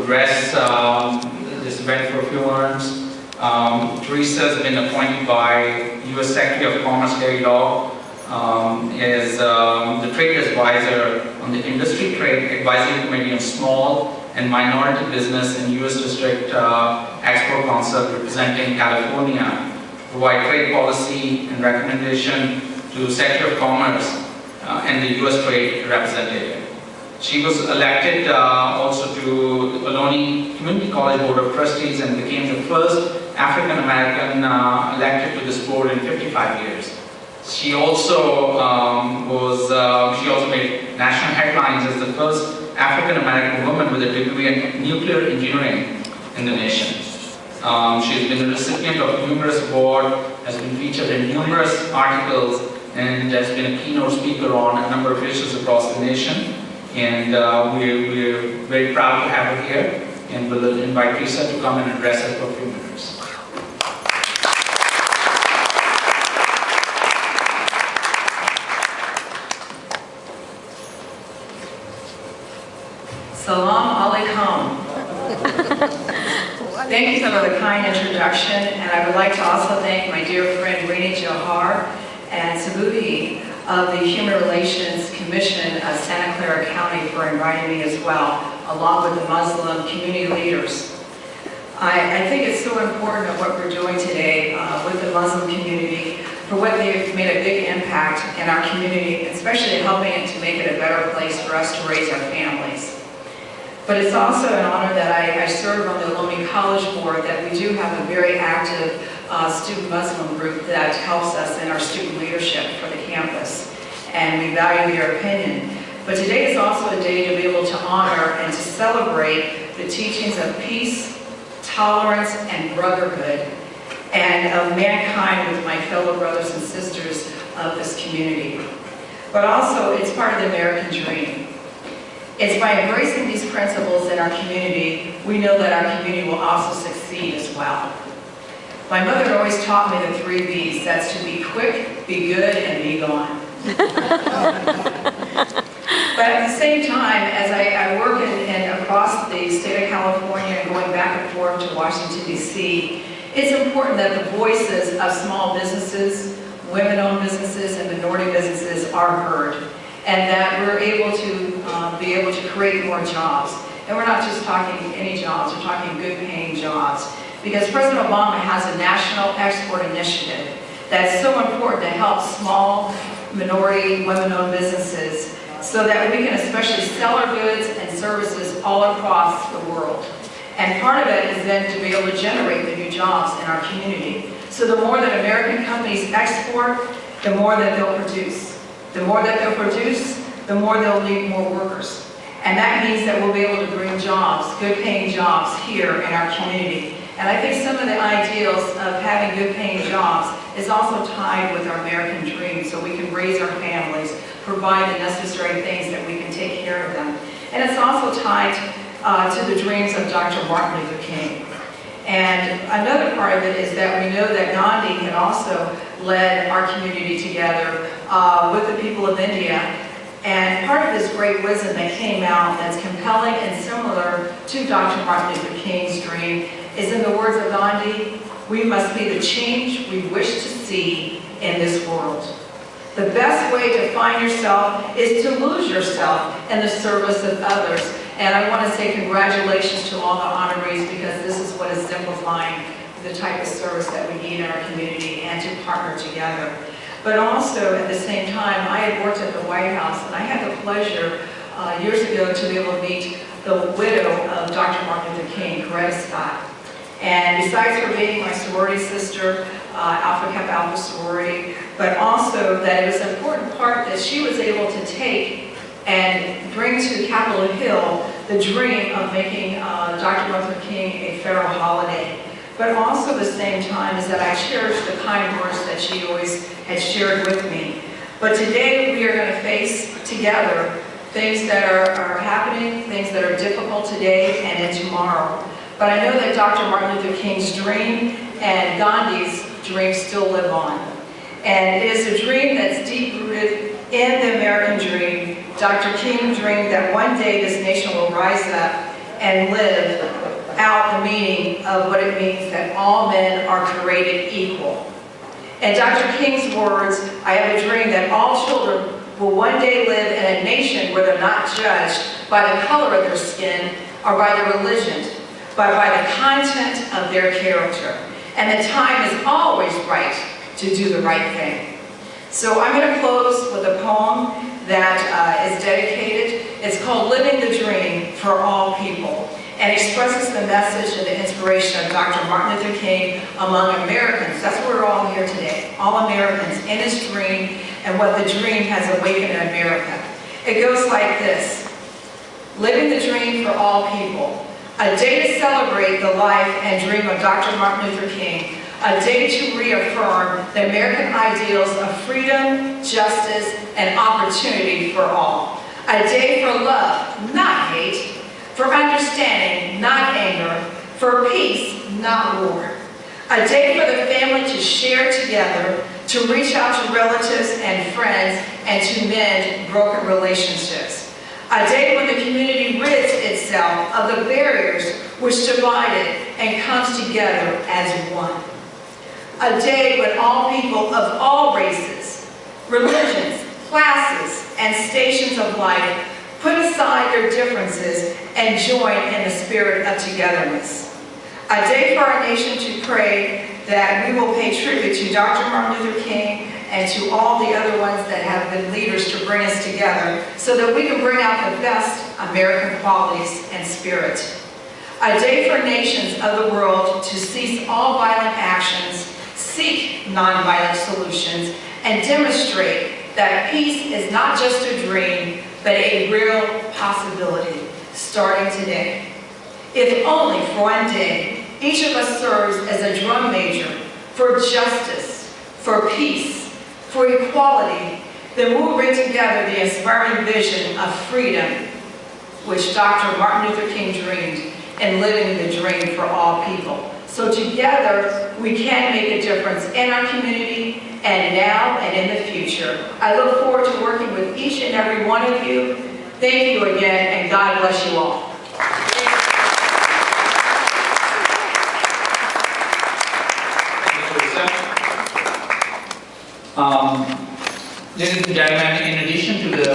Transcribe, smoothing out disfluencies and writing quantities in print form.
address this event for a few moments. Teresa has been appointed by U.S. Secretary of Commerce Gary Law as the trade advisor on the Industry Trade Advisory Committee on Small and Minority Business in U.S. District Export Council representing California, provide trade policy and recommendation to Secretary of Commerce and the U.S. Trade Representative. She was elected also to the Ohlone Community College Board of Trustees and became the first African American elected to this board in 55 years. She also made national headlines as the first African American woman with a degree in nuclear engineering in the nation. She has been a recipient of numerous awards, has been featured in numerous articles, and has been a keynote speaker on a number of issues across the nation. And we're very proud to have her here, and we'll invite Teresa to come and address us for a few minutes. Salam alaikum. Thank you for the kind introduction, and I would like to also thank my dear friend Rini Johar and Sabuhi of the Human Relations Commission of Santa Clara County for inviting me as well, along with the Muslim community leaders. I think it's so important of what we're doing today with the Muslim community, for what they've made a big impact in our community, especially helping it to make it a better place for us to raise our families. But it's also an honor that I serve on the Ohlone College Board, that we do have a very active student Muslim group that helps us in our student leadership for the campus, and we value their opinion. But today is also a day to be able to honor and to celebrate the teachings of peace, tolerance, and brotherhood, and of mankind with my fellow brothers and sisters of this community. But also, it's part of the American dream. It's by embracing these principles in our community, we know that our community will also succeed as well. My mother always taught me the 3 B's. That's to be quick, be good, and be gone. But at the same time, as I work across the state of California and going back and forth to Washington, D.C., it's important that the voices of small businesses, women-owned businesses, and minority businesses are heard, and that we're able to be able to create more jobs. And we're not just talking any jobs, we're talking good-paying jobs. Because President Obama has a national export initiative that's so important to help small, minority, women-owned businesses so that we can especially sell our goods and services all across the world. And part of it is then to be able to generate the new jobs in our community. So the more that American companies export, the more that they'll produce. The more that they'll produce, the more they'll need more workers. And that means that we'll be able to bring jobs, good-paying jobs here in our community. And I think some of the ideals of having good-paying jobs is also tied with our American dream, so we can raise our families, provide the necessary things that we can take care of them. And it's also tied to the dreams of Dr. Martin Luther King. And another part of it is that we know that Gandhi had also led our community together with the people of India. And part of this great wisdom that came out that's compelling and similar to Dr. Martin Luther King's dream is in the words of Gandhi, we must be the change we wish to see in this world. The best way to find yourself is to lose yourself in the service of others. And I want to say congratulations to all the honorees, because this is what is exemplifying the type of service that we need in our community, and to partner together. But also, at the same time, I had worked at the White House, and I had the pleasure years ago to be able to meet the widow of Dr. Martin Luther King, Coretta Scott. And besides her being my sorority sister, Alpha Kappa Alpha sorority, but also that it was an important part that she was able to take and bring to Capitol Hill the dream of making Dr. Martin Luther King a federal holiday. But also at the same time is that I cherish the kind words that she always had shared with me. But today we are going to face together things that are happening, things that are difficult today and in tomorrow. But I know that Dr. Martin Luther King's dream and Gandhi's dream still live on. And it is a dream that's deep-rooted in the American dream. Dr. King dreamed that one day this nation will rise up and live out the meaning of what it means that all men are created equal. In Dr. King's words, I have a dream that all children will one day live in a nation where they're not judged by the color of their skin or by their religion, but by the content of their character. And the time is always right to do the right thing. So I'm going to close with a poem that is dedicated. It's called Living the Dream for All People, and expresses the message and the inspiration of Dr. Martin Luther King among Americans. That's why we're all here today, all Americans, in his dream and what the dream has awakened in America. It goes like this: living the dream for all people, a day to celebrate the life and dream of Dr. Martin Luther King, a day to reaffirm the American ideals of freedom, justice, and opportunity for all, a day for love, not hate, for understanding, not anger, for peace, not war. A day for the family to share together, to reach out to relatives and friends, and to mend broken relationships. A day when the community rids itself of the barriers which divide it and comes together as one. A day when all people of all races, religions, classes, and stations of life put aside their differences and join in the spirit of togetherness. A day for our nation to pray that we will pay tribute to Dr. Martin Luther King and to all the other ones that have been leaders to bring us together so that we can bring out the best American qualities and spirit. A day for nations of the world to cease all violent actions, seek nonviolent solutions, and demonstrate that peace is not just a dream, but a real possibility, starting today. If only for one day, each of us serves as a drum major for justice, for peace, for equality, then we'll bring together the inspiring vision of freedom, which Dr. Martin Luther King dreamed, and living the dream for all people. So together, we can make a difference in our community, and now and in the future. I look forward to working with each and every one of you. Thank you again, and God bless you all. Thank you, Teresa. Ladies and gentlemen, in addition to the